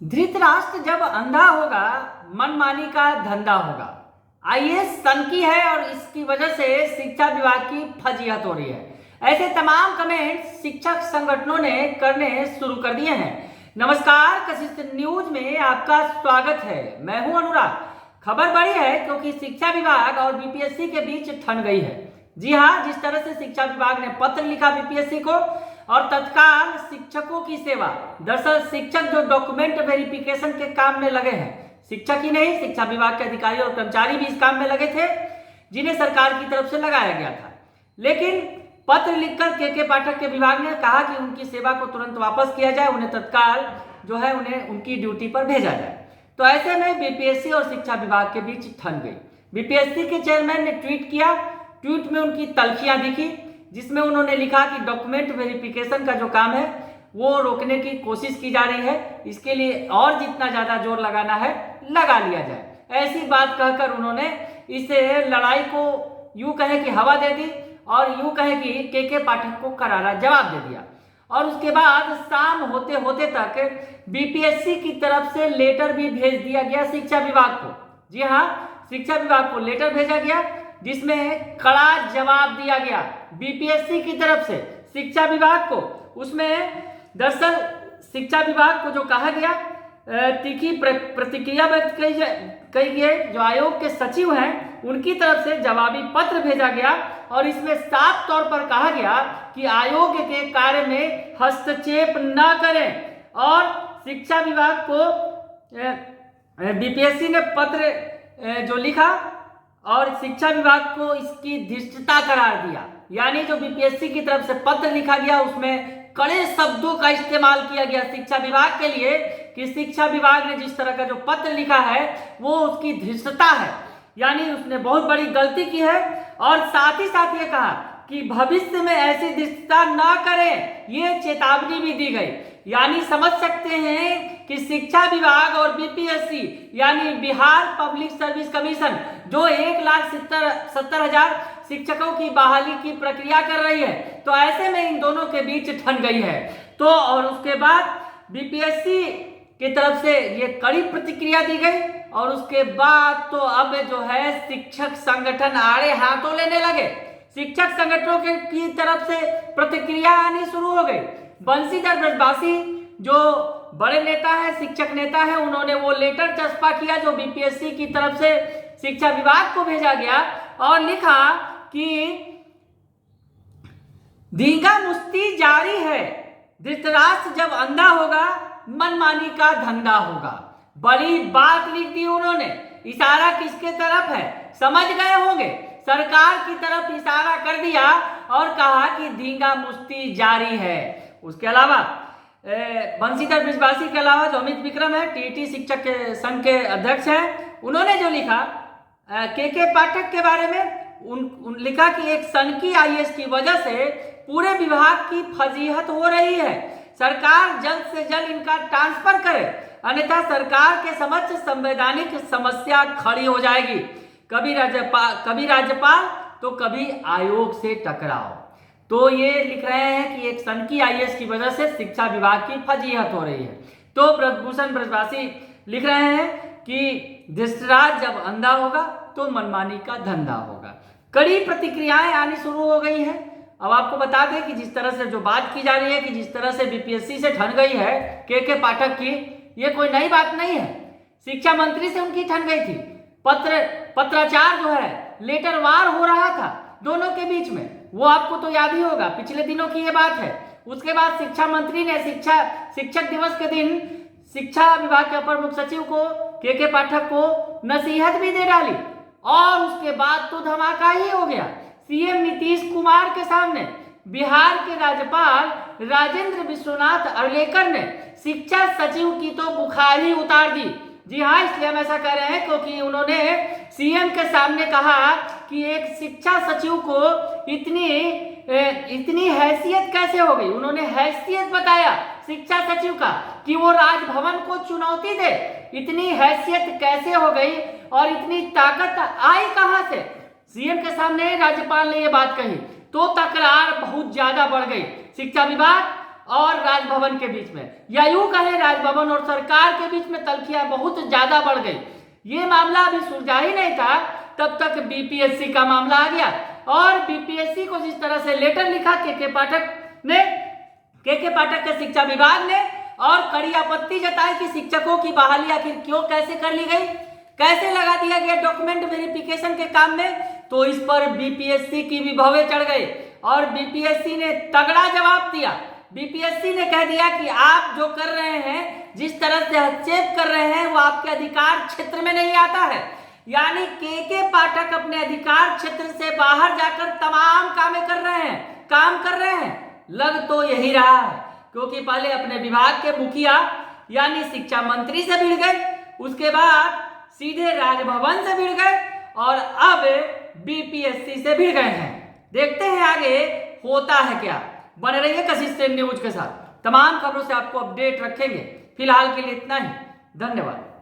धृतराष्ट्र जब अंधा होगा, मनमानी का धंधा होगा। आईएएस सनकी है और इसकी वजह से शिक्षा विभाग की फजीहत हो रही है। ऐसे तमाम कमेंट शिक्षक संगठनों ने करने शुरू कर दिए हैं। नमस्कार, कशिश न्यूज में आपका स्वागत है। मैं हूं अनुराग। खबर बड़ी है क्योंकि शिक्षा विभाग और बीपीएससी के बीच ठन गई है। जी हां, जिस तरह से शिक्षा विभाग ने पत्र लिखा बीपीएससी को और तत्काल शिक्षकों की सेवा। दरअसल शिक्षक जो डॉक्यूमेंट वेरिफिकेशन के काम में लगे हैं, शिक्षक ही नहीं, शिक्षा विभाग के अधिकारी और कर्मचारी भी इस काम में लगे थे, जिन्हें सरकार की तरफ से लगाया गया था। लेकिन पत्र लिखकर के पाठक के विभाग ने कहा कि उनकी सेवा को तुरंत वापस किया जाए, उन्हें तत्काल जो है उन्हें उनकी ड्यूटी पर भेजा जाए। तो ऐसे में बीपीएससी और शिक्षा विभाग के बीच ठन गई। बीपीएससी के चेयरमैन ने ट्वीट किया। ट्वीट में उनकी तल्खियां दिखी, जिसमें उन्होंने लिखा कि डॉक्यूमेंट वेरिफिकेशन का जो काम है वो रोकने की कोशिश की जा रही है। इसके लिए और जितना ज्यादा जोर लगाना है लगा लिया जाए। ऐसी बात कहकर उन्होंने इस लड़ाई को यूं कहे कि हवा दे दी और यूं कहे कि के पाठक को करारा जवाब दे दिया। और उसके बाद शाम होते होते तक बीपीएससी की तरफ से लेटर भी भेज दिया गया शिक्षा विभाग को। जी हाँ, शिक्षा विभाग को लेटर भेजा गया जिसमें कड़ा जवाब दिया गया बीपीएससी की तरफ से शिक्षा विभाग को। उसमें दरअसल शिक्षा विभाग को जो कहा गया, तीखी प्रतिक्रिया व्यक्त कही गई। जो आयोग के सचिव हैं उनकी तरफ से जवाबी पत्र भेजा गया और इसमें साफ तौर पर कहा गया कि आयोग के कार्य में हस्तक्षेप न करें। और शिक्षा विभाग को बीपीएससी ने पत्र जो लिखा और शिक्षा विभाग को इसकी धृष्टता करार दिया। यानी जो बीपीएससी की तरफ से पत्र लिखा गया उसमें कड़े शब्दों का इस्तेमाल किया गया शिक्षा विभाग के लिए कि शिक्षा विभाग ने जिस तरह का जो पत्र लिखा है वो उसकी धृष्टता है, यानी उसने बहुत बड़ी गलती की है। और साथ ही साथ ये कहा कि भविष्य में ऐसी धृष्टता न करें, ये चेतावनी भी दी गई। यानी समझ सकते हैं कि शिक्षा विभाग और बीपीएससी यानी बिहार पब्लिक सर्विस कमीशन जो 1,70,000 शिक्षकों की बहाली की प्रक्रिया कर रही है, तो ऐसे में इन दोनों के बीच ठन गई है। तो और उसके बाद बीपीएससी की तरफ से ये कड़ी प्रतिक्रिया दी गई और उसके बाद तो अब जो है शिक्षक संगठन आड़े हाथों लेने लगे। शिक्षक संगठनों की तरफ से प्रतिक्रिया आनी शुरू हो गई। बंशीधर ब्रजवासी जो बड़े नेता है, शिक्षक नेता है, उन्होंने वो लेटर चस्पा किया जो बीपीएससी की तरफ से शिक्षा विभाग को भेजा गया और लिखा कि धींगा मुश्ती जारी है, धृतराष्ट्र जब अंधा होगा मनमानी का धंधा होगा। बड़ी बात लिख दी उन्होंने। इशारा किसके तरफ है समझ गए होंगे, सरकार की तरफ इशारा कर दिया और कहा कि धींगा मुश्ती जारी है। उसके अलावा बंशीधर ब्रजवासी के अलावा जो अमित विक्रम है, टीटी शिक्षक के संघ के अध्यक्ष हैं, उन्होंने जो लिखा के पाठक के बारे में लिखा कि एक सनकी आईएएस की वजह से पूरे विभाग की फजीहत हो रही है। सरकार जल्द से जल्द इनका ट्रांसफर करे, अन्यथा सरकार के समक्ष संवैधानिक समस्या खड़ी हो जाएगी। कभी राज्यपाल तो कभी आयोग से टकराव। तो ये लिख रहे हैं कि एक सनकी आईएएस की वजह से शिक्षा विभाग की फजीहत हो रही है। तो ब्रजभूषण ब्रजवासी लिख रहे हैं कि धृतराष्ट्र जब अंधा होगा तो मनमानी का धंधा होगा। कड़ी प्रतिक्रियाएं आनी शुरू हो गई हैं। अब आपको बता दें कि जिस तरह से जो बात की जा रही है कि जिस तरह से बीपीएससी से ठन गई है के पाठक की, ये कोई नई बात नहीं है। शिक्षा मंत्री से उनकी ठन गई थी। पत्राचार जो है लेटर वार हो रहा था दोनों के बीच में, वो आपको तो याद ही होगा, पिछले दिनों की ये बात है। उसके बाद शिक्षा मंत्री ने शिक्षक दिवस के दिन शिक्षा विभाग के अपर मुख्य सचिव को के पाठक को नसीहत भी दे डाली और उसके बाद तो धमाका ही हो गया। सीएम नीतीश कुमार के सामने बिहार के राज्यपाल राजेंद्र विश्वनाथ अर्लेकर ने शिक्षा सचिव की तो बुखार ही उतार दी। जी हाँ, इसलिए हम ऐसा कह रहे हैं क्योंकि उन्होंने सीएम के सामने कहा कि एक शिक्षा सचिव को इतनी हैसियत कैसे हो गई। उन्होंने हैसियत बताया शिक्षा सचिव का कि वो राजभवन को चुनौती दे। इतनी हैसियत कैसे हो गई और इतनी ताकत आई कहां से। सीएम के सामने राज्यपाल ने ये बात कही तो तकरार बहुत ज्यादा बढ़ गई। शिक्षा विभाग और राजभवन के बीच में, या यूं कहें राजभवन और सरकार के बीच में तल्खियां बहुत ज्यादा बढ़ गई। ये मामला अभी सुलझा ही नहीं था, तब तक बीपीएससी का मामला आ गया और बीपीएससी को जिस तरह से लेटर लिखा के पाठक के शिक्षा विभाग ने और कड़ी आपत्ति जताई कि शिक्षकों की बहाली आखिर क्यों कैसे कर ली गई, कैसे लगा दिया गया डॉक्यूमेंट वेरिफिकेशन के काम में, तो इस पर बीपीएससी की भी भौवे चढ़ गई और बीपीएससी ने तगड़ा जवाब दिया। बीपीएससी ने कह दिया कि आप जो कर रहे हैं, जिस तरह से हस्तक्षेप कर रहे हैं, वो आपके अधिकार क्षेत्र में नहीं आता है। यानी के पाठक अपने अधिकार क्षेत्र से बाहर जाकर तमाम काम कर रहे हैं। लग तो यही रहा है, क्योंकि पहले अपने विभाग के मुखिया यानी शिक्षा मंत्री से भिड़ गए, उसके बाद सीधे राजभवन से भिड़ गए और अब बीपीएससी से भिड़ गए हैं। देखते हैं आगे होता है क्या। बने रहिए कशिश सेन न्यूज के साथ, तमाम खबरों से आपको अपडेट रखेंगे। फिलहाल के लिए इतना ही, धन्यवाद।